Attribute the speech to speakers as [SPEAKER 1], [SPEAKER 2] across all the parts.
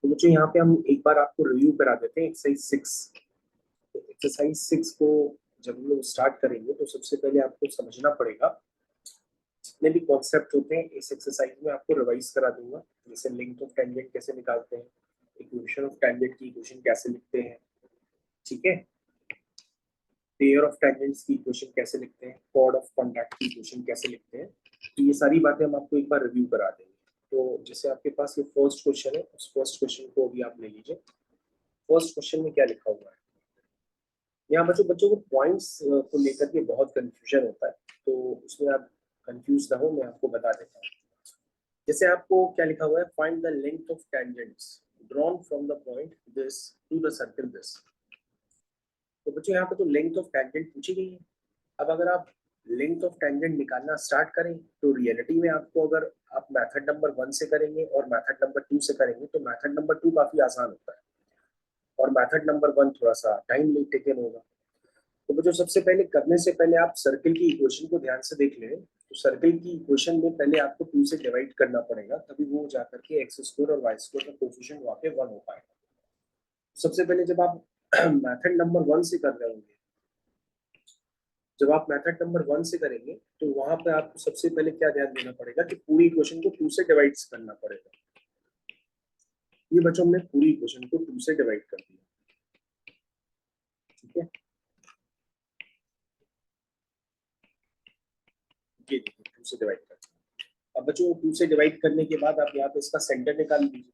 [SPEAKER 1] तो बच्चों यहाँ पे हम एक बार आपको रिव्यू करा देते हैं एक्सरसाइज 6। एक्सरसाइज 6 को जब हम लोग स्टार्ट करेंगे तो सबसे पहले आपको समझना पड़ेगा जितने भी कॉन्सेप्ट होते हैं इस एक्सरसाइज में आपको रिवाइज करा दूंगा। जैसे लेंथ ऑफ टेंजेंट कैसे निकालते हैं, इक्वेशन ऑफ टेंजेंट की इक्वेशन कैसे लिखते हैं, ठीक है, पेयर ऑफ टेंजेंट्स की इक्वेशन कैसे लिखते हैं, कॉर्ड ऑफ कॉन्टैक्ट की इक्वेशन कैसे लिखते हैं, तो ये सारी बातें हम आपको एक बार रिव्यू करा देंगे। तो जैसे आपके पास ये फर्स्ट क्वेश्चन है, उस फर्स्ट क्वेश्चन को अभी आप ले लीजिए। फर्स्ट क्वेश्चन में क्या लिखा हुआ है, यहाँ बच्चों बच्चों को पॉइंट्स को लेकर के बहुत कंफ्यूजन होता है, तो उसमें आप कंफ्यूज ना हो, मैं आपको बता देता हूँ। जैसे आपको क्या लिखा हुआ है, find the length of tangents drawn from the point this to the circle this. तो बच्चों यहाँ पे तो लेंथ ऑफ टेंजेंट पूछी गई है। अब अगर आप लेंथ ऑफ टेंजेंट निकालना स्टार्ट करें तो रियलिटी में आपको, अगर आप मेथड नंबर 1 से करेंगे और मेथड नंबर 2 से करेंगे तो मेथड नंबर 2 काफी आसान होता है और मेथड नंबर 1 थोड़ा सा टाइम टेकन होगा। तो बच्चों सबसे पहले करने से पहले आप सर्कल की इक्वेशन को ध्यान से देख लें। तो सर्कल की इक्वेशन में पहले आपको 2 से डिवाइड करना पड़ेगा, तभी वो जाकर के एक्स स्क्वायर और वाई स्क्वायर का कोफिशिएंट वहां पे 1 हो पाएगा। सबसे पहले जब आप मेथड नंबर 1 से कर रहे होंगे, जब आप मेथड नंबर 1 से करेंगे तो वहां पे आपको सबसे पहले क्या ध्यान देना पड़ेगा कि पूरी इक्वेशन को 2 से डिवाइड करना पड़ेगा। ये बच्चों हमने पूरी इक्वेशन को 2 से डिवाइड कर दिया, ठीक है। ये देखिए 2 से डिवाइड कर दिया। अब बच्चों 2 से डिवाइड करने के बाद आप यहाँ पे इसका सेंटर निकाल लीजिए,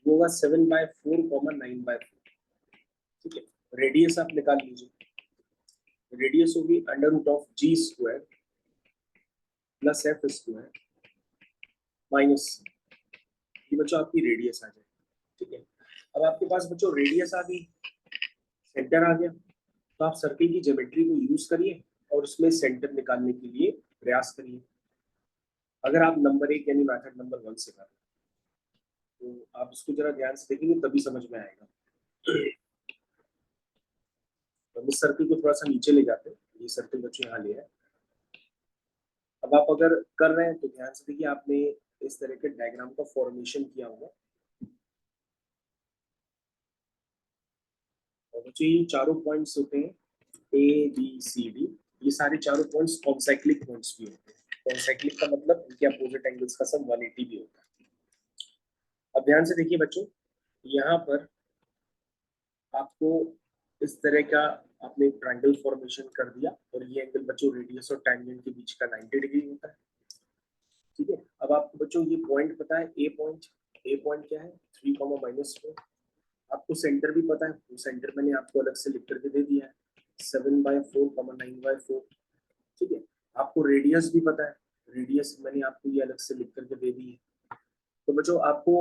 [SPEAKER 1] वो होगा 7/4, 9/4, ठीक है। रेडियस आप निकाल लीजिए, रेडियस होगी √g² प्लस f² माइनस, ये बच्चों आपकी रेडियस आ जाए, ठीक है। अब आपके पास बच्चों रेडियस आ गई, सेंटर आ गया, तो आप सर्किल की ज्योमेट्री को यूज करिए और उसमें सेंटर निकालने के लिए प्रयास करिए। अगर आप नंबर 1 यानी मेथड नंबर 1 से कर रहे हैं तो आप इसको जरा ध्यान से देखेंगे तभी समझ में आएगा। तो इस सर्किल को थोड़ा सा नीचे ले जाते हैं, ये सर्किल बच्चों यहाँ ले है। अब आप अगर कर रहे हैं तो ध्यान से देखिए, आपने इस तरह के डायग्राम का फॉर्मेशन किया होगा और बच्चों ये चारों पॉइंट्स होते हैं A B C D, ये सारे चारों पॉइंट्स कॉन्साइक्लिक पॉइंट्स भी होते हैं। कॉन्साइक्लिक का मतलब इनके अपोजिट एंगल्स का सम 180 भी होता है। अब ध्यान से देखिए बच्चों, यहाँ पर आपको इस तरह का आपने ट्रायंगल फॉर्मेशन कर दिया और ये एंगल बच्चों रेडियस और टैंजेंट के बीच का 90 डिग्री होता है, ठीक है। अब आपको बच्चों ये पॉइंट पता है, ए पॉइंट क्या है 3, -4। आपको सेंटर भी पता है, वो सेंटर मैंने आपको अलग से लिख करके दे दिया है 7/4, 9/4, ठीक है। आपको रेडियस भी पता है, रेडियस मैंने आपको ये अलग से लिख करके दे दी है। तो बच्चों आपको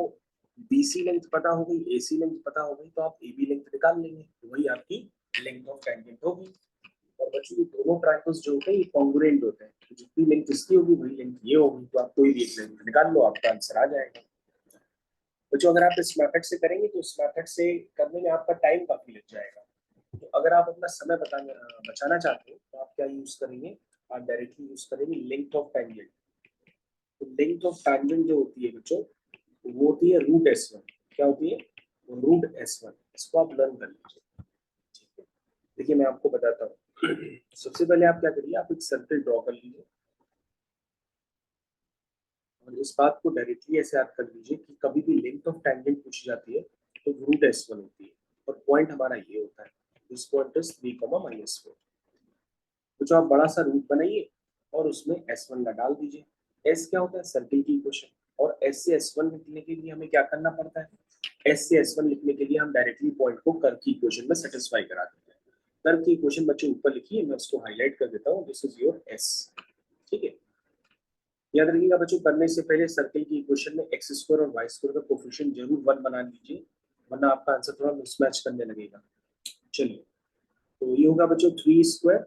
[SPEAKER 1] BC लेंथ पता हो गई, AC लेंथ पता हो गई, तो आप AB लेंथ निकाल लेंगे, तो वही आपकी लेंथ ऑफ टेंजेंट होगी। और बच्चों ये दोनों ट्रायंगल्स जो होते हैं ये कॉन्ग्रुएंट होते हैं, तो जितनी लेंथ इसकी होगी वही लेंथ ये होगी, तो आप कोई भी एक लेंथ निकाल लो, आपका आंसर आ जाएगा। बच्चों अगर आप इस मेथड से करेंगे तो इस मेथड से करने में आपका टाइम काफी लग जाएगा। तो अगर आप अपना समय बचाना चाहते हो तो आप क्या यूज करेंगे, आप डायरेक्टली यूज करेंगे लेंथ ऑफ टेंजेंट। तो लेंथ ऑफ टेंजेंट जो होती है बच्चों वो होती है √S1। क्या होती है, √S1। इसको आप लर्न कर लीजिए, ठीक है। देखिए मैं आपको बताता हूँ। सबसे पहले आप क्या करिए, आप एक सर्कल ड्रॉ कर लीजिए और इस बात को डायरेक्टली ऐसे याद कर लीजिए कि कभी भी लेंथ ऑफ टेंजेंट पूछी जाती है तो √S1 होती है और पॉइंट हमारा ये होता है, दिस पॉइंट इज 3, -4। तो जो आप बड़ा सा रूट बनाइए और उसमें S1 ला डाल दीजिए। S क्या होता है, सर्किल की इक्वेशन, और S से S1 लिखने के लिए हमें क्या करना पड़ता है, S से S1 लिखने के लिए हम डायरेक्टली पॉइंट को कर्व की इक्वेशन में सेटिस्फाई करा देते हैं। कर्व की इक्वेशन बच्चे ऊपर लिखिए, मैं उसको हाईलाइट कर देता हूँ, दिस इज योर S, ठीक है। याद रखिएगा बच्चों, करने से पहले सर्किल की इक्वेशन में x² और y² का कोफिशिएंट जरूर 1 बना लीजिए, वरना आपका आंसर थोड़ा मिसमैच करने लगेगा। चलिए, तो ये होगा बच्चों 3²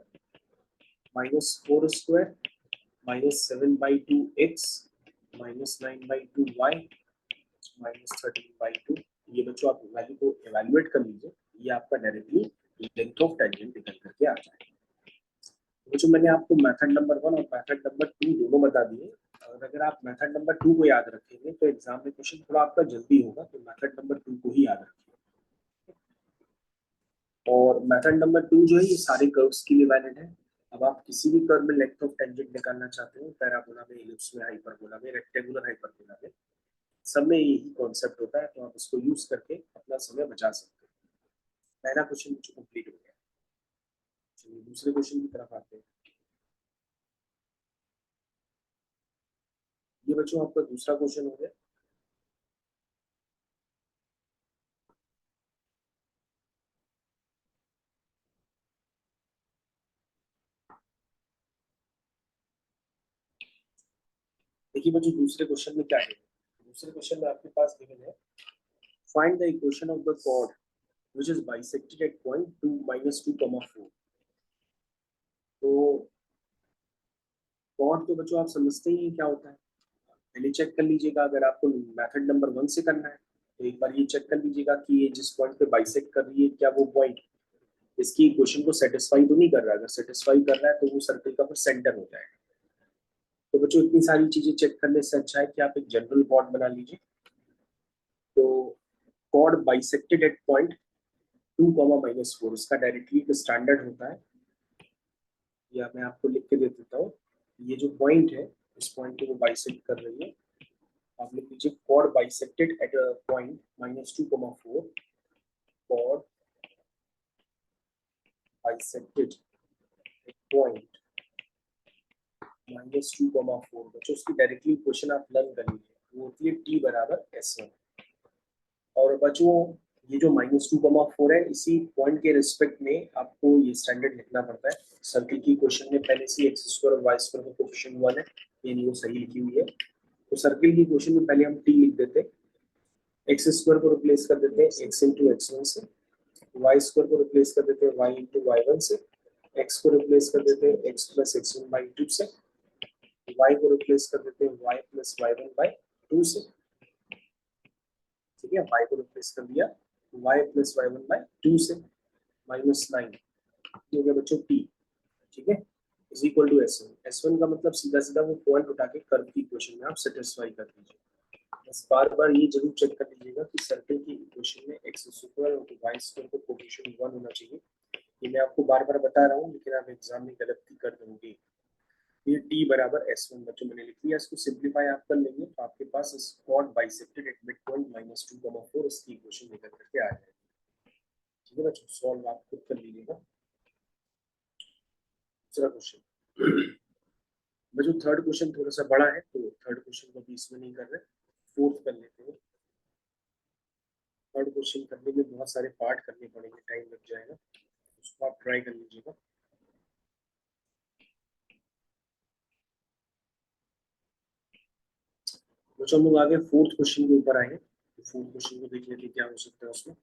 [SPEAKER 1] -4² -7/2x -9/2y -13/2। ये बच्चों आप वैल्यू को एवेल्युएट कर लीजिए, ये आपका डायरेक्टली लेंथ ऑफ टेंजेंट निकल करके आ जाएगा। बच्चों मैंने आपको मेथड नंबर 1 और मेथड नंबर 2 दोनों बता दिए। और अगर आप मेथड नंबर 2 को याद रखेंगे तो एग्जाम में क्वेश्चन थोड़ा आपका जल्दी होगा, तो मेथड नंबर 2 को ही याद रखिए। और मेथड नंबर 2 जो है ये सारे कर्व्स के लिए वैलिड है। अब आप किसी भी कर्व में लेंथ ऑफ टेंजेंट निकालना चाहते हो, पैराबोला में, इलिप्स में, हाइपरबोला में, रेक्टेंगुलर हाइपरबोला में, सब में यही कॉन्सेप्ट होता है, तो आप इसको यूज करके अपना समय बचा सकते हो। पहला क्वेश्चन मुझे कंप्लीट हो गया। चलिए दूसरे क्वेश्चन की तरफ आते हैं। ये बच्चों आपका दूसरा क्वेश्चन हो गया। देखिए बच्चों दूसरे क्वेश्चन में क्या है। दूसरे क्वेश्चन में आपके पास गिवन है, find the equation of the chord which is bisected at point 2 -2, 4। तो कॉर्ड तो बच्चों आप समझते ही हैं क्या होता है। पहले चेक कर लीजिएगा, अगर आपको मेथड नंबर 1 से करना है तो एक बार ये चेक कर लीजिएगा कि ये जिस पॉइंट पे बाइसेक्ट कर रही है क्या वो पॉइंट इसकी इक्वेशन को सेटिस्फाई तो नहीं कर रहा है। अगर सेटिस्फाई कर रहा है तो वो सर्कल का फिर सेंटर हो जाएगा। तो बच्चों इतनी सारी चीजें चेक करने से अच्छा है कि आप एक जनरल कॉर्ड बना लीजिए। तो कॉर्ड बाइसेक्टेड एट पॉइंट 2, -4 इसका डायरेक्टली एक स्टैंडर्ड होता है, या मैं आपको लिख के दे देता हूँ। ये जो पॉइंट है इस पॉइंट को वो बाइसेक्ट कर रही है। आप लिख लीजिए chord bisected at point -2, 4, chord bisected at point -2, 4। बच्चों उसकी डायरेक्टली क्वेश्चन आप लर्न कर लीजिए, वो होती है T बराबर S1। और बच्चों ये जो -2, 4 है, इसी पॉइंट के रिस्पेक्ट में आपको ये स्टैंडर्ड लिखना पड़ता है। सर्किल की क्वेश्चन में पहले से x² और y² का कोएफिशिएंट 1 है, यानी वो सही लिखी हुई है। तो सर्किल की क्वेश्चन में पहले हम t लिख देते हैं, x² को रिप्लेस कर देते हैं x × x1 से, y² को रिप्लेस कर देते हैं y × y1 से, x को रिप्लेस कर देते हैं x + x1/2 से, y को रिप्लेस कर देते हैं y + y1/2 से। ठीक है, y को रिप्लेस कर दिया y + y1/2 से, -9 हो गया बच्चों t। ठीक है, इज इक्वल टू S1 का मतलब सीधा सीधा वो पॉइंट उठा के कर्व की इक्वेशन में आप सेटिस्फाई कर दीजिए। बस बार बार ये जरूर चेक कर लीजिएगा कि सर्कल की इक्वेशन में x² और y² को कोएफिशिएंट 1 होना चाहिए। ये मैं आपको बार बार बता रहा हूँ, लेकिन आप एग्जाम में गलती कर दोगे। ये t बराबर S1 बच्चों मैंने लिख लिया, इसको सिंपलीफाई आप कर लेंगे तो आपके पास इस chord bisected at mid point -2, 4 इसकी इक्वेशन निकल करके आ जाएगी। ठीक है बच्चों, सॉल्व आप खुद कर लीजिएगा। दूसरा क्वेश्चन बच्चों, थर्ड क्वेश्चन थोड़ा सा बड़ा है तो थर्ड क्वेश्चन को भी इसमें नहीं कर रहे, फोर्थ कर लेते हैं। थर्ड क्वेश्चन करने में बहुत सारे पार्ट करने पड़ेंगे, टाइम लग जाएगा, उसको आप ट्राई कर लीजिएगा। बच्चों हम लोग आगे फोर्थ क्वेश्चन के ऊपर आए, तो फोर्थ क्वेश्चन को देख लेते क्या हो सकता है उसमें।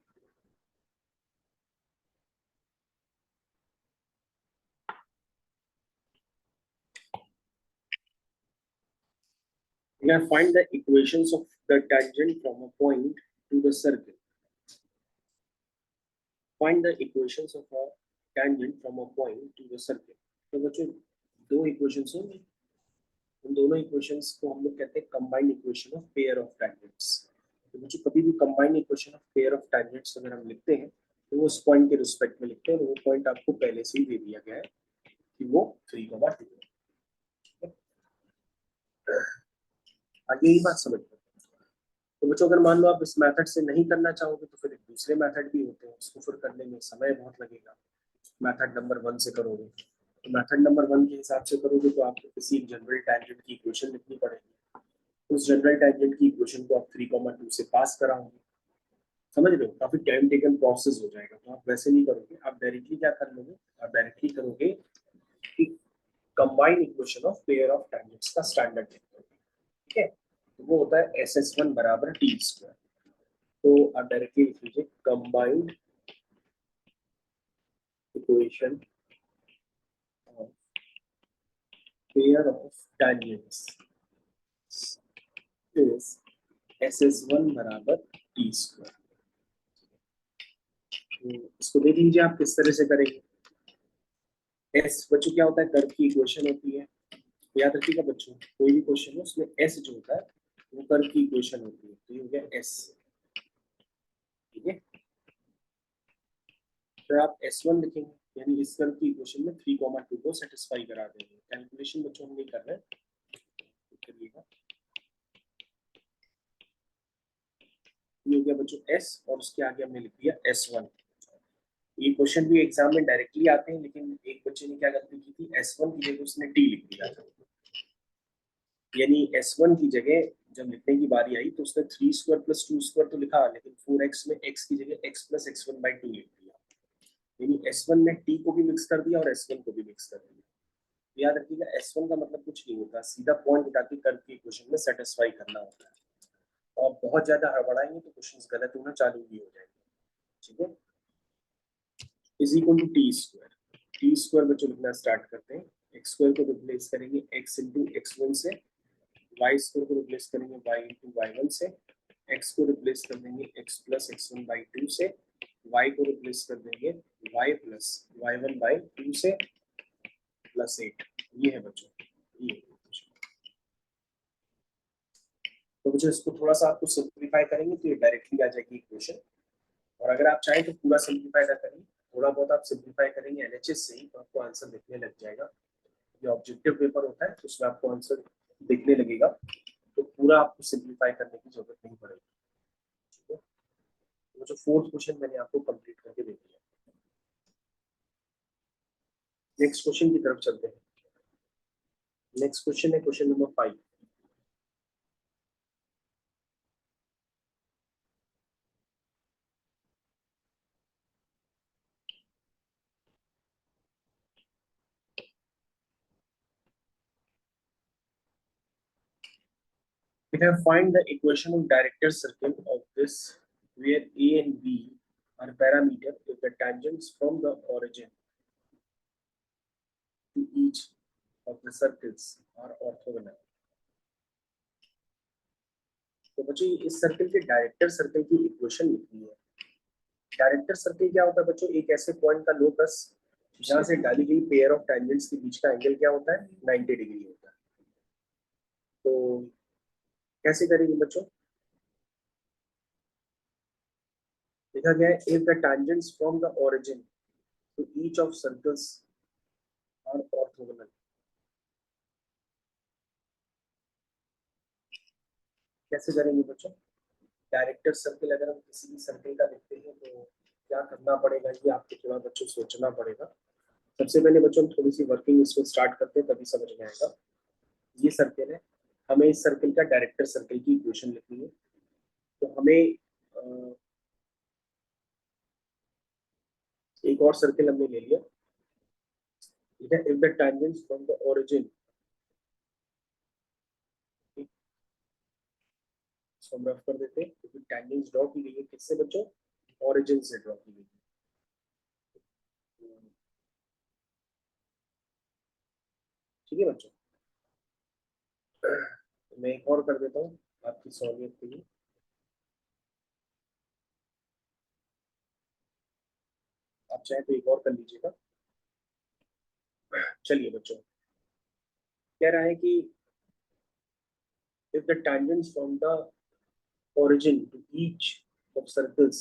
[SPEAKER 1] You can find the equations of the tangent from a point to the circle. Find the equations of a tangent from a point to the circle. तो बच्चों दो इक्वेशंस होंगी, उन दोनों इक्वेशंस को हम लोग कहते हैं combined equation of pair of tangents. तो बच्चों कभी भी combined equation of pair of tangents अगर हम लिखते हैं तो वो उस पॉइंट के रिस्पेक्ट में लिखते हैं, वो पॉइंट आपको पहले से ही दे दिया गया है कि वो 3, 2 है। आगे ही बात समझ में। तो बच्चों अगर मान लो आप इस मेथड से नहीं करना चाहोगे तो फिर एक दूसरे मेथड भी होते हैं, उसको फिर करने में समय बहुत लगेगा। मेथड नंबर 1 से करोगे तो मेथड नंबर 1 के हिसाब से करोगे तो आपको किसी जनरल टेंजेंट की इक्वेशन लिखनी पड़ेगी। उस जनरल टेंजेंट की इक्वेशन को आप 3, 2 से पास कराओगे। समझ रहे हो, काफी टाइम टेकन प्रोसेस हो जाएगा। तो आप वैसे नहीं करोगे, आप डायरेक्टली क्या कर लोगे, आप डायरेक्टली करोगे कि combined equation of pair of tangents का स्टैंडर्ड लिखोगे। ठीक है, तो वो होता है SS1 बराबर t²। तो आप डायरेक्टली लिख लीजिए combined equation of pair of tangents is SS1 बराबर t²। तो इसको देख लीजिए आप किस तरह से करेंगे। एस बच्चों क्या होता है, कर्व की इक्वेशन होती है, याद रखिएगा बच्चों, कोई भी क्वेश्चन हो उसमें एस जो होता है वो कर्व की इक्वेशन होती है, तो ये हो गया एस। ठीक है, फिर आप S1 लिखेंगे, यानी इस कर्व की इक्वेशन में 3,2 को सेटिस्फाई करा देंगे। कैलकुलेशन बच्चों हम नहीं कर रहे हैं, करिएगा। ये हो गया बच्चों S, और उसके आगे हमने लिख दिया S1। ये क्वेश्चन भी एग्जाम में डायरेक्टली आते हैं, लेकिन एक बच्चे ने क्या गलती की थी, S1 की जगह उसने T लिख दिया था, यानी S1 की जगह जब लिखने की बारी आई तो उसने 3² + 2² तो लिखा, लेकिन 4x में x की जगह x + x1/2 लिख दिया, यानी S1 ने T को भी मिक्स कर दिया और S1 को भी मिक्स कर दिया। याद रखिएगा S1 का मतलब कुछ नहीं होता, सीधा पॉइंट उठा के कर्व के इक्वेशन में सेटिस्फाई करना होता है, और बहुत ज्यादा हड़बड़ाएंगे तो क्वेश्चंस गलत होना चालू भी हो जाएंगे। ठीक है, is equal to T square बच्चों लिखना स्टार्ट करते हैं। एक्स स्क्वायर को रिप्लेस करेंगे x इंटू x1 से, वाई स्क्वायर को रिप्लेस करेंगे y इंटू y1 से, x को रिप्लेस कर देंगे x + x1/2 से, y को रिप्लेस कर देंगे y + y1/2 से, +8। ये है बच्चों, ये है। तो बच्चों इसको थोड़ा सा आपको सिंप्लीफाई करेंगे तो ये डायरेक्टली आ जाएगी इक्वेशन, और अगर आप चाहें तो पूरा सिंप्लीफाई ना करें, थोड़ा बहुत आप सिंप्लीफाई करेंगे एलएचएस से ही, तो आपको आंसर दिखने लग जाएगा। ये ऑब्जेक्टिव पेपर होता है तो उसमें आपको आंसर दिखने लगेगा, तो पूरा आपको सिंप्लीफाई करने की जरूरत नहीं पड़ेगी। ठीक है, तो जो फोर्थ क्वेश्चन मैंने आपको कंप्लीट करके दे दिया। नेक्स्ट क्वेश्चन की तरफ चलते हैं। नेक्स्ट क्वेश्चन है question number 5। We have find the equation of directed circle of this where A and B are parameter if the tangents from the origin to each of the circles are orthogonal। तो बच्चों इस circle के director circle की equation लिखनी है। Director circle क्या होता है बच्चों, एक ऐसे पॉइंट का लोकस जहां से डाली गई पेयर ऑफ टेंजेंट्स के बीच का एंगल क्या होता है, 90 डिग्री होता है। तो कैसे करेंगे बच्चों, लिखा गया है if the tangents from the origin to each of circles are orthogonal. कैसे करेंगे बच्चों, डायरेक्टर सर्कल अगर हम किसी भी सर्कल का देखते हैं तो क्या करना पड़ेगा, ये आपको थोड़ा बच्चों सोचना पड़ेगा। सबसे पहले बच्चों हम थोड़ी सी वर्किंग इसमें स्टार्ट करते हैं, तभी समझ में आएगा। ये सर्कल है, हमें इस सर्कल का डायरेक्टर सर्कल की इक्वेशन लिखनी है। तो हमें एक और सर्कल हमने ले लिया, ठीक है, if the tangents from the origin, इसको हम रफ कर देते हैं क्योंकि टेंजेंट्स ड्रॉ की गई है किससे बच्चों, ओरिजिन से ड्रॉ की गई है। ठीक है बच्चों, तो मैं एक और कर देता हूँ आपकी सहूलियत के लिए। आप चाहे तो एक और कर लीजिएगा। चलिए बच्चों, कह रहा है कि if the tangents from the origin to each of circles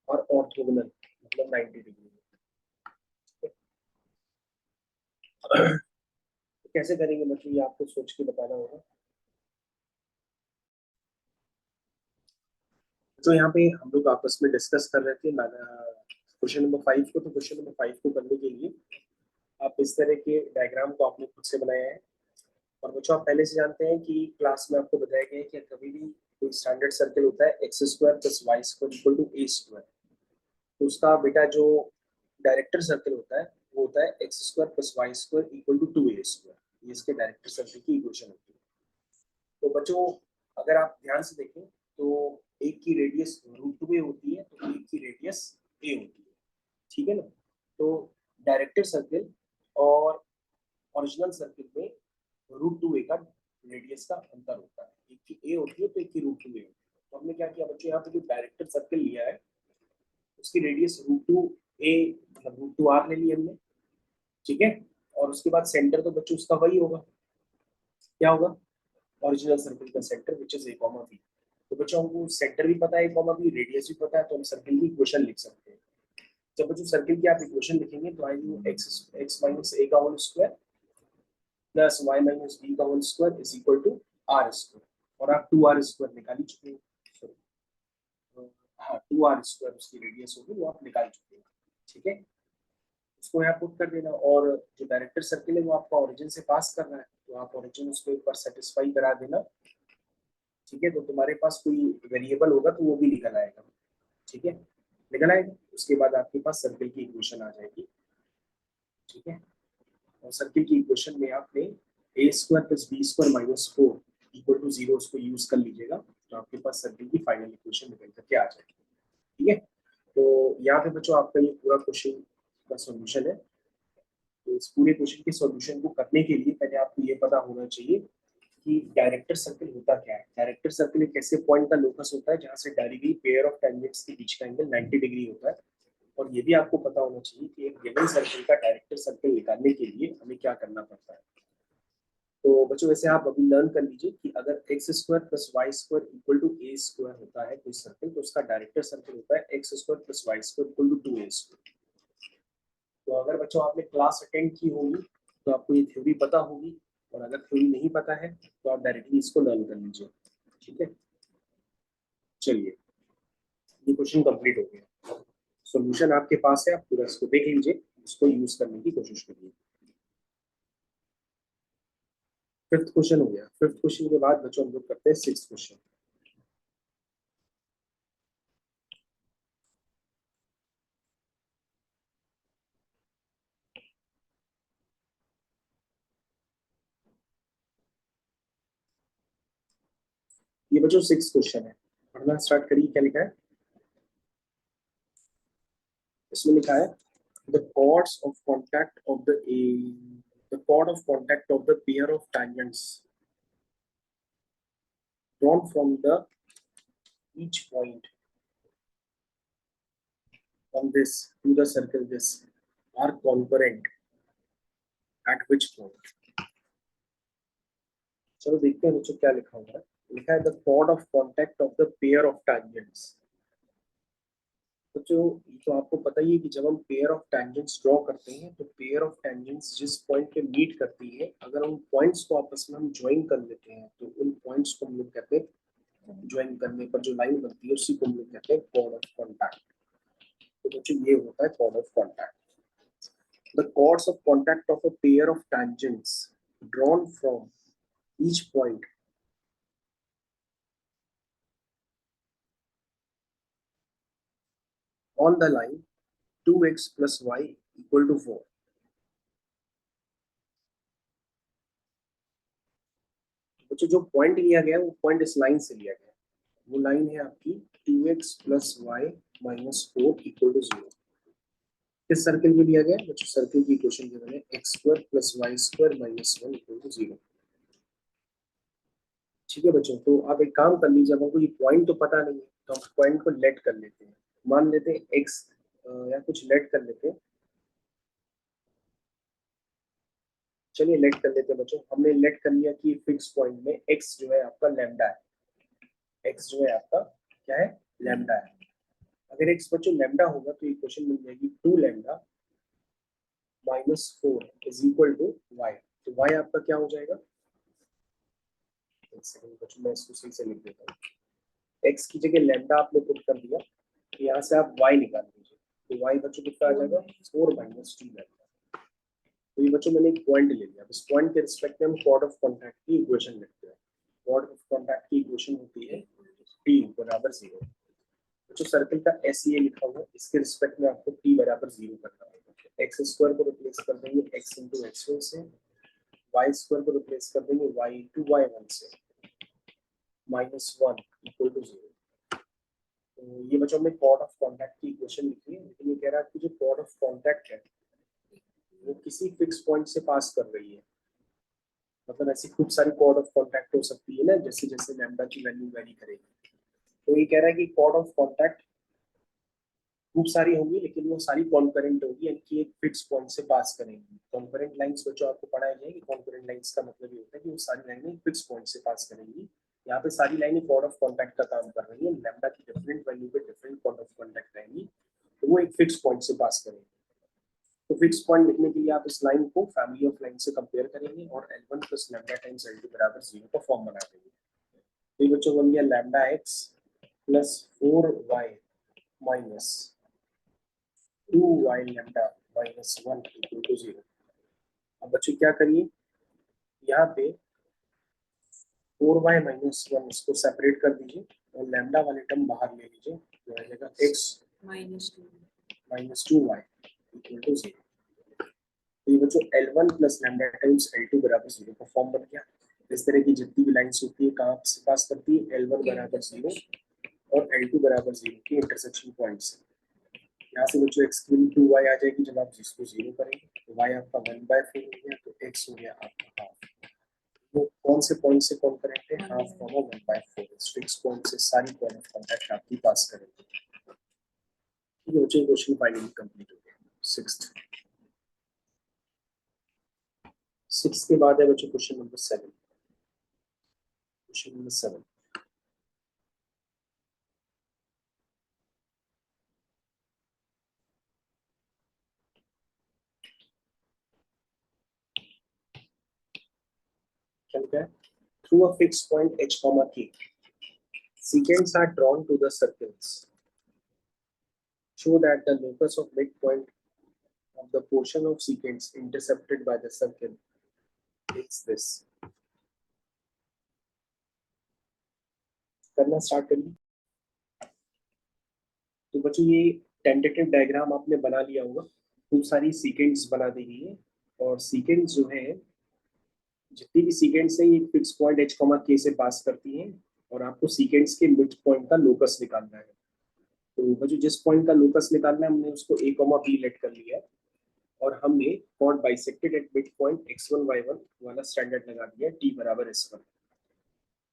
[SPEAKER 1] are orthogonal, मतलब 90 डिग्री। तो कैसे करेंगे मतलब ये आपको सोच के बताना होगा। तो यहाँ पे हम लोग आपस में डिस्कस कर रहे थे क्वेश्चन नंबर 5 को, तो क्वेश्चन नंबर 5 को करने के लिए आप इस तरह के डायग्राम को आपने खुद से बनाया है। और बच्चों आप पहले से जानते हैं कि क्लास में आपको बताया गया है कि कभी भी कोई स्टैंडर्ड सर्कल होता है x² + y² = a², तो उसका बेटा जो डायरेक्टर सर्कल होता है वो होता है x² + y² = 2a²। ये इसके डायरेक्टर सर्कल की इक्वेशन होती है। तो बच्चों अगर आप ध्यान से देखें तो एक की रेडियस √2a होती है, तो एक की रेडियस a होती है। ठीक है ना, तो डायरेक्टर सर्कल और ओरिजिनल सर्कल में √2a का रेडियस का अंतर होता है, एक की a होती है तो एक की √2a होती है। तो हमने क्या किया बच्चों, यहाँ पे जो डायरेक्टर सर्कल लिया है उसकी रेडियस √2a मतलब √2r ले ली हमने। ठीक है, और उसके बाद सेंटर तो बच्चों उसका वही होगा, क्या होगा, ओरिजिनल सर्कल का centre which is a, b। तो बच्चों हमको सेंटर भी पता है a, b, रेडियस भी पता है, तो हम सर्कल की इक्वेशन लिख सकते हैं। जब बच्चों सर्कल की आप इक्वेशन लिखेंगे तो आएगी x माइनस a का whole square plus y minus b का whole square is equal to r square, और आप 2r स्क्वायर निकाल ही चुके हैं। हाँ 2r स्क्वायर उसकी रेडियस होगी, वो आप निकाल चुके हैं, ठीक है। उसको यहाँ पुट कर देना, और जो डायरेक्टर सर्कल है वो आपका ओरिजिन से पास कर रहा है, तो आप ओरिजिन उसको एक बार सेटिस्फाई करा देना, ठीक है। तो तुम्हारे पास कोई वेरिएबल होगा तो वो भी निकल आएगा, ठीक है, निकल आएगा। उसके बाद आपके पास सर्कल की इक्वेशन आ जाएगी, ठीक है। और सर्किल की इक्वेशन में आपने a square plus b square minus 4 equal to 0 उसको यूज कर लीजिएगा, तो आपके पास सर्किल की फाइनल इक्वेशन निकल करके आ जाएगी, ठीक है। तो यहाँ पे बच्चों आपका ये पूरा क्वेश्चन का सॉल्यूशन है। तो इस पूरे क्वेश्चन के सॉल्यूशन को करने के लिए पहले आपको ये पता होना चाहिए कि डायरेक्टर सर्कल होता क्या है। डायरेक्टर सर्कल एक ऐसे पॉइंट का लोकस होता है जहाँ से डायरी गई पेयर ऑफ टेंजेंट्स के बीच का एंगल 90 डिग्री होता है। और ये भी आपको पता होना चाहिए कि एक गिवन सर्कल का डायरेक्टर सर्कल निकालने के लिए हमें क्या करना पड़ता है। तो बच्चों वैसे आप अभी लर्न कर लीजिए कि अगर x square plus y square equal to a square होता है कोई सर्कल, तो उसका डायरेक्टर सर्कल होता है x square plus y square equal to 2a square. तो अगर बच्चों आपने क्लास अटेंड की होगी तो आपको ये थ्योरी पता होगी, और अगर थ्योरी नहीं पता है तो आप डायरेक्टली इसको लर्न कर लीजिए, ठीक है। चलिए ये क्वेश्चन कंप्लीट हो गया, सॉल्यूशन आपके पास है, आप पूरा इसको देख लीजिए, इसको यूज करने की कोशिश करिए। फिफ्थ क्वेश्चन हो गया। फिफ्थ क्वेश्चन के बाद बच्चों हम लोग करते हैं सिक्स्थ क्वेश्चन। ये बच्चों सिक्स्थ क्वेश्चन है, पढ़ना स्टार्ट करिए। क्या लिखा है इसमें? लिखा है the chords of contact of the chord of contact of the pair of tangents drawn from the each point on this to the circle this are concurrent at which point। चलो देखते हैं बच्चों क्या लिखा हुआ है। लिखा है the chord of contact of the pair of tangents। तो तो आपको पता ही है कि जब हम पेयर ऑफ टेंजेंट्स ड्रॉ करते हैं तो पेयर ऑफ टेंजेंट्स जिस पॉइंट पे मीट करती है, अगर उन पॉइंट्स को आपस में हम ज्वाइन कर लेते हैं तो उन पॉइंट्स को हम लोग कहते हैं, ज्वाइन करने पर जो लाइन बनती है उसी को हम लोग कहते हैं कॉर्ड ऑफ कॉन्टैक्ट। तो बच्चों ये होता है chord of contact. The chords of contact of a pair of tangents drawn from each point on the line 2x plus y equal to 4। बच्चों जो पॉइंट लिया गया है वो पॉइंट इस लाइन से लिया गया है, वो लाइन है आपकी 2x plus y minus 4 equal to 0। किस सर्किल में लिया गया है बच्चों? सर्किल की इक्वेशन गिवन है x square plus y square minus 1 equal to 0। ठीक है बच्चों, तो आप एक काम कर लीजिए, हमको ये पॉइंट तो पता नहीं है तो हम पॉइंट को लेट कर लेते हैं, मान लेते हैं एक्स या कुछ लेट कर लेते हैं। चलिए लेट कर लेते हैं बच्चों। हमने लेट कर लिया कि फिक्स पॉइंट में एक्स जो है आपका लैम्डा है, एक्स जो है आपका क्या है? लैम्डा है। अगर एक्स बच्चों लैम्डा होगा तो इक्वेशन मिल जाएगी 2 lambda minus 4 is equal to y. तो वाई आपका क्या हो जाएगा? एक सेकंड बच्चों मैं इसको सही से लिख देता हूँ। एक्स की जगह लैम्डा आपने पुट कर दिया, तो यहाँ से आप वाई निकाल लीजिए, तो वाई बच्चों कितना आ जाएगा? 4 माइनस 2 लैम्डा। तो ये बच्चों मैंने एक पॉइंट ले लिया, इस पॉइंट के रिस्पेक्ट में हम कॉर्ड ऑफ कॉन्टैक्ट की इक्वेशन लिखते हैं। कॉर्ड ऑफ कॉन्टैक्ट की इक्वेशन होती है t बराबर 0। जो सर्कल का एस ए लिखा हुआ है इसके रिस्पेक्ट में आपको t बराबर 0 करना होगा। एक्स स्क्वायर को रिप्लेस कर देंगे x इंटू एक्स वन से, वाई स्क्वायर को रिप्लेस कर देंगे y इंटू वाई वन से, माइनस 1 इक्वल टू 0। तो ये बच्चों हमने कॉर्ड ऑफ कॉन्टैक्ट की इक्वेशन लिखी है, लेकिन ये कह रहा है कि जो कॉर्ड ऑफ कॉन्टैक्ट है वो किसी फिक्स पॉइंट से पास कर रही है। मतलब ऐसी खूब सारी कॉर्ड ऑफ कॉन्टैक्ट हो सकती है ना, जैसे जैसे लैम्डा की वैल्यू वेरी करेगी। तो ये कह रहा है कि कॉर्ड ऑफ कॉन्टैक्ट खूब सारी होंगी लेकिन वो सारी कॉन्करेंट होगी, यानी कि एक फिक्स पॉइंट से पास करेंगी। कॉन्करेंट लाइंस बच्चों आपको पढ़ाया जाएगी। कॉन्करेंट लाइंस का मतलब ये होता है कि वो सारी लाइनें फिक्स पॉइंट से पास करेंगी। यहाँ पे सारी लाइनें कोड ऑफ कॉन्टैक्ट का काम कर रही है, लैम्डा की डिफरेंट वैल्यू पे डिफरेंट कोड ऑफ कॉन्टैक्ट रहेंगी, तो वो एक फिक्स पॉइंट से पास करेंगे। तो फिक्स पॉइंट लिखने के लिए आप इस लाइन को फैमिली ऑफ लाइन से कंपेयर करेंगे और L1 plus lambda times L2 बराबर 0 का फॉर्म बना देंगे। तो ये बच्चों बन गया lambda x plus 4y minus 2y lambda minus 1 equal to 0। अब बच्चों क्या करिए, यहाँ पे 4y माइनस 1 इसको सेपरेट कर दीजिए और लैम्डा वाले टर्म बाहर ले लीजिए, तो आ जाएगा x minus 2y equal to 0। तो ये बच्चों L1 plus lambda times L2 बराबर 0 का फॉर्म बन गया। इस तरह की जितनी भी लाइंस होती है कहाँ से पास करती है, L1 बराबर 0 और L2 बराबर 0 के इंटरसेक्शन पॉइंट से। यहाँ से बच्चों x की 2y आ जाएगी, जब आप जिसको 0 करेंगे तो y आपका 1/4 हो गया, तो x हो गया आपका हाफ। वो कौन से पॉइंट से कौन करेंगे, हाफ कॉमा 1/4 इस फिक्स पॉइंट से सारी पॉइंट ऑफ कांटेक्ट आपकी पास करेंगे। ठीक है बच्चों, क्वेश्चन फाइनली कंप्लीट हो गया। सिक्स के बाद है बच्चों क्वेश्चन नंबर 7। क्वेश्चन नंबर 7, क्या लिखा है, through a fix point h comma k secants are drawn to the circles, show that the locus of midpoint of the portion of secants intercepted by the circle is this। करना start करिए। तो बच्चों ये tentative diagram आपने बना लिया होगा, खूब सारी सीकेंट्स बना दी गई है और सीकेंट्स जो है, जितनी भी सीकेंट्स है ये fix point h comma k से पास करती हैं और आपको सीकेंट्स के मिड पॉइंट का लोकस निकालना है। तो बच्चों जिस पॉइंट का लोकस निकालना है हमने उसको a कॉमा b लेट कर लिया है और हमने chord bisected at mid point x1 y1 वाला स्टैंडर्ड लगा दिया t बराबर s1।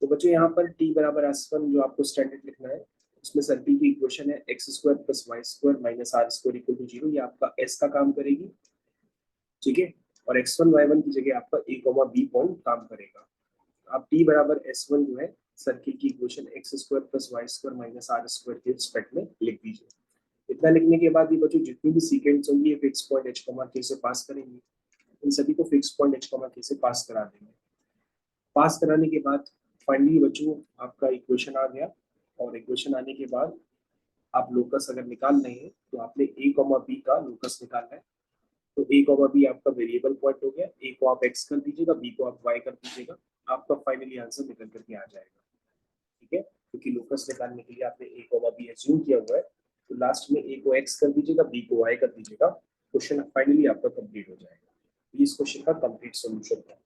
[SPEAKER 1] तो बच्चों यहाँ पर t बराबर s1 जो आपको स्टैंडर्ड लिखना है, उसमें सर्किल की इक्वेशन है x square plus y square minus r square equal to 0। ये आपका s का काम करेगी, ठीक है, और x1 y1 की जगह आपका a कॉमा b पॉइंट काम करेगा। आप t बराबर s1 जो है सर्किल की equation x square plus y square minus r square के रिस्पेक्ट में लिख दीजिए। इतना लिखने के बाद ये बच्चों जितनी भी सीक्वेंस होंगी ये fix point h comma k से पास करेंगे, इन सभी को fix point h comma k से पास करा देंगे। पास कराने के बाद फाइनली बच्चों आपका इक्वेशन आ गया और इक्वेशन आने के बाद आप लोकस अगर निकाल रहे हैं तो आपने a कॉमा b का लोकस निकालना है। तो a कॉमा b आपका वेरिएबल पॉइंट हो गया, a को आप x कर दीजिएगा, b को आप y कर दीजिएगा, आपका फाइनली आंसर निकल करके आ जाएगा। ठीक है, क्योंकि लोकस निकालने के लिए आपने a कॉमा b एज्यूम किया हुआ है, तो लास्ट में a को x कर दीजिएगा, b को y कर दीजिएगा, क्वेश्चन फाइनली आपका कंप्लीट हो जाएगा। इस क्वेश्चन का कंप्लीट सॉल्यूशन है।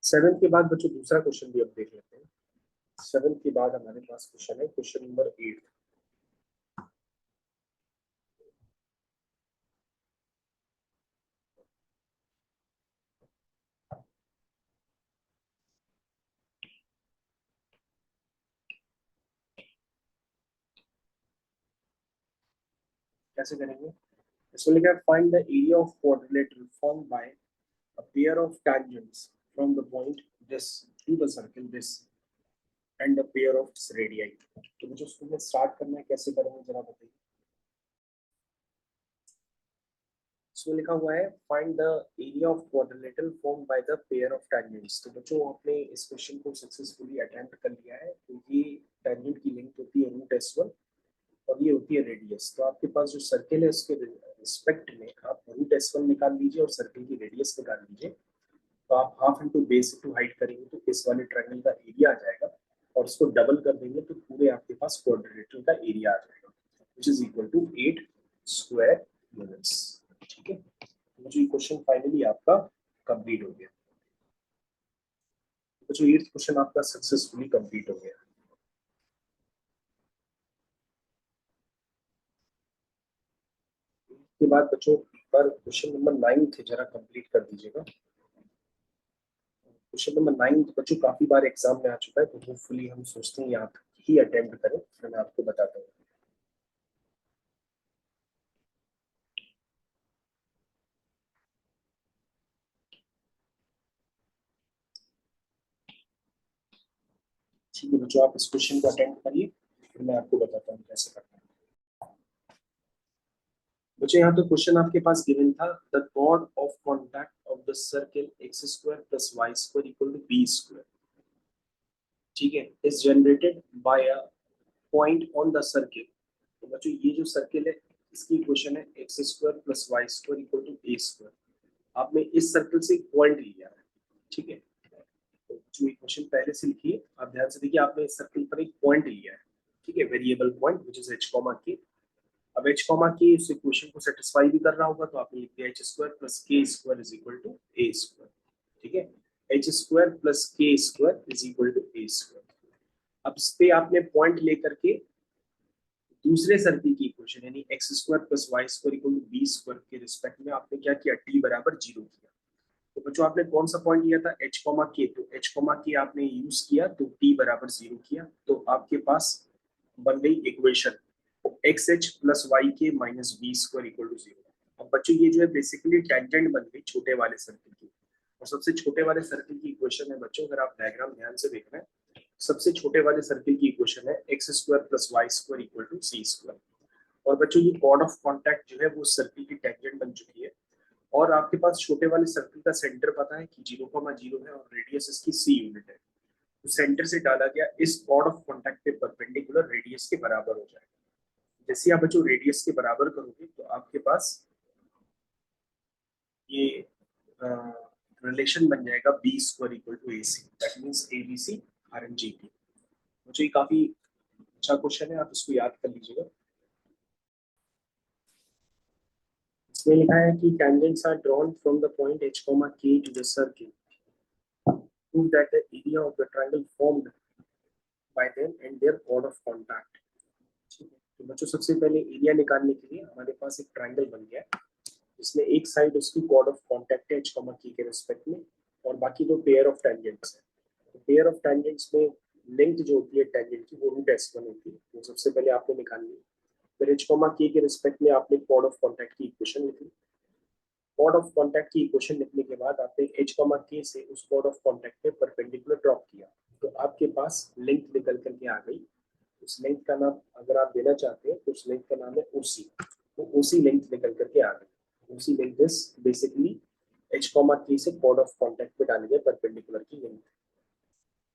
[SPEAKER 1] 7 के बाद बच्चों दूसरा क्वेश्चन भी अब देख लेते हैं। 7 के बाद हमारे पास क्वेश्चन है क्वेश्चन नंबर 8। कैसे करेंगे, इसमें लिखा है find the area of quadrilateral formed by a pair of tangents from the point this to the circle this and a pair of radii। तो मुझे उसको स्टार्ट करना है, कैसे करेंगे जरा बताइए। इसमें लिखा हुआ है find the area of quadrilateral formed by the pair of tangents. तो बच्चों आपने इस क्वेश्चन को सक्सेसफुली अटेम्प्ट कर लिया है। तो ये टैंजेंट की लेंथ होती है रूट s1 और ये होती है रेडियस। तो आपके पास जो सर्किल है उसके रिस्पेक्ट में आप रूट s1 निकाल लीजिए और सर्किल की रेडियस निकाल लीजिए। तो आप half into base into height करेंगे तो इस वाले ट्रायंगल का एरिया आ जाएगा और उसको डबल कर देंगे तो पूरे आपके पास क्वाड्रिलेटरल का एरिया आ जाएगा, which is equal to 8 square units. ठीक है, तो जो क्वेश्चन फाइनली आपका कंप्लीट हो गया। तो जो 8th क्वेश्चन आपका सक्सेसफुली कंप्लीट हो गया। के बाद बच्चों एक बार क्वेश्चन नंबर 9 थे जरा कंप्लीट कर दीजिएगा। क्वेश्चन नंबर 9 बच्चों काफी बार एग्जाम में आ चुका है, तो होपफुली हम सोचते हैं यहाँ ही अटेम्प्ट करें, फिर मैं आपको बताता हूँ। ठीक है बच्चों, आप इस क्वेश्चन को अटेंड करिए, फिर मैं आपको बताता हूँ कैसे करना है। बच्चों यहाँ तो क्वेश्चन आपके पास गिवन था, the chord of contact of the circle x square plus y square equal to b square, ठीक है, is generated by a point on the circle. तो बच्चों ये जो सर्किल है इसकी इक्वेशन है x square plus y square equal to a square. आपने इस सर्किल से एक पॉइंट लिया है, ठीक है, तो जो इक्वेशन पहले से लिखी है आप ध्यान से देखिए, आपने इस सर्किल पर एक पॉइंट लिया है, ठीक है, variable point which is H comma के। अब एच कॉमा के इस इक्वेशन को सेटिस्फाई भी कर रहा होगा, तो आपने लिख दिया h square plus k square is equal to a square, ठीक है, h square plus k square is equal to a square. अब इस पे आपने पॉइंट लेकर के दूसरे सर्किल की इक्वेशन यानी x square plus y square equal to b square के रिस्पेक्ट में आपने क्या किया, टी बराबर 0 किया। तो बच्चों आपने कौन सा पॉइंट लिया था, एच कॉमा के, तो एच कॉमा के आपने यूज किया तो टी बराबर 0 किया, तो आपके पास बन गई equation x h plus y k minus b square equal to 0। अब बच्चों ये जो है बेसिकली टेंजेंट बन गई छोटे वाले सर्किल की, और सबसे छोटे वाले सर्किल की इक्वेशन है बच्चों, अगर आप डायग्राम ध्यान से देख रहे हैं, सबसे छोटे वाले सर्किल की इक्वेशन है x square plus y square equal to c square. और बच्चों ये कॉर्ड ऑफ कॉन्टैक्ट जो है वो सर्किल की टेंजेंट बन चुकी है, और आपके पास छोटे वाले सर्किल का सेंटर पता है कि 0,0 है और रेडियस इसकी सी यूनिट है, तो सेंटर से डाला गया इस कॉर्ड ऑफ कॉन्टैक्ट पे परपेंडिकुलर रेडियस के बराबर हो जाएगा। जैसे आप बच्चों रेडियस के बराबर करोगे तो आपके पास ये रिलेशन बन जाएगा b square equal to a c, that means a b c are in G T. मुझे काफी अच्छा क्वेश्चन है, आप इसको याद कर लीजिएगा। इसमें लिखा है कि tangents are drawn from the point h comma k to the circle, prove that the area of the triangle formed by them and their chord of contact। ठीक है, तो बच्चों सबसे पहले एरिया निकालने के लिए हमारे पास एक ट्रायंगल बन गया है, जिसमें एक साइड उसकी कॉर्ड ऑफ कॉन्टैक्ट है h कॉमा k के रिस्पेक्ट में, और बाकी दो पेयर ऑफ टेंजेंट्स है। तो पेयर ऑफ टेंजेंट्स में लेंथ जो होती है टेंजेंट की वो रूट s1 होती है, वो सबसे पहले आपने निकालनी है। फिर h कॉमा k के रिस्पेक्ट में आपने कॉर्ड ऑफ कॉन्टैक्ट की इक्वेशन लिखी। कॉर्ड ऑफ कॉन्टैक्ट की इक्वेशन लिखने के बाद आपने h कॉमा k से उस कॉर्ड ऑफ कॉन्टैक्ट पे परपेंडिकुलर ड्रॉप किया, तो आपके पास लेंथ निकल करके आ गई। उस लेंथ का नाम अगर आप देना चाहते हैं तो उस लेंथ का नाम है ओसी, तो ओसी लेंथ निकल करके आ गई। OC length is basically h comma k से कॉर्ड ऑफ कॉन्टैक्ट पे डाली गई परपेंडिकुलर की लेंथ।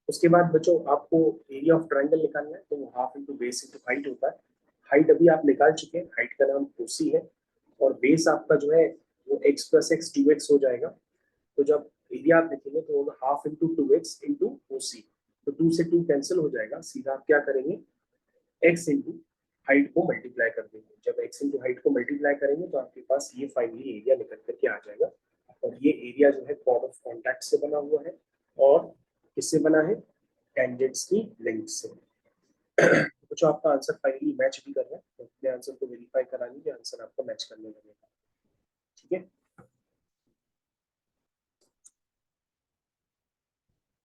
[SPEAKER 1] उसके बाद बच्चों आपको एरिया ऑफ ट्रायंगल निकालना है, तो वो half into base into height होता है। हाइट अभी आप निकाल चुके हैं, हाइट का नाम ओसी है, और बेस आपका जो है वो x प्लस एक्स 2x हो जाएगा। तो जब एरिया आप लिखेंगे तो वो हाफ इंटू 2x इंटू ओसी, तो 2 से 2 कैंसिल हो जाएगा, सीधा आप क्या करेंगे x इंटू हाइट को मल्टीप्लाई कर देंगे। जब x इंटू हाइट को मल्टीप्लाई करेंगे तो आपके पास ये फाइनली एरिया निकल करके आ जाएगा, और ये एरिया जो है कॉर्ड ऑफ कॉन्टैक्ट से बना हुआ है, और किससे बना है, टेंजेंट्स की लेंथ से। कुछ आपका आंसर फाइनली मैच भी कर रहा है, तो अपने आंसर को वेरीफाई करा लीजिए, आंसर आपका मैच करने लगेगा, ठीक है।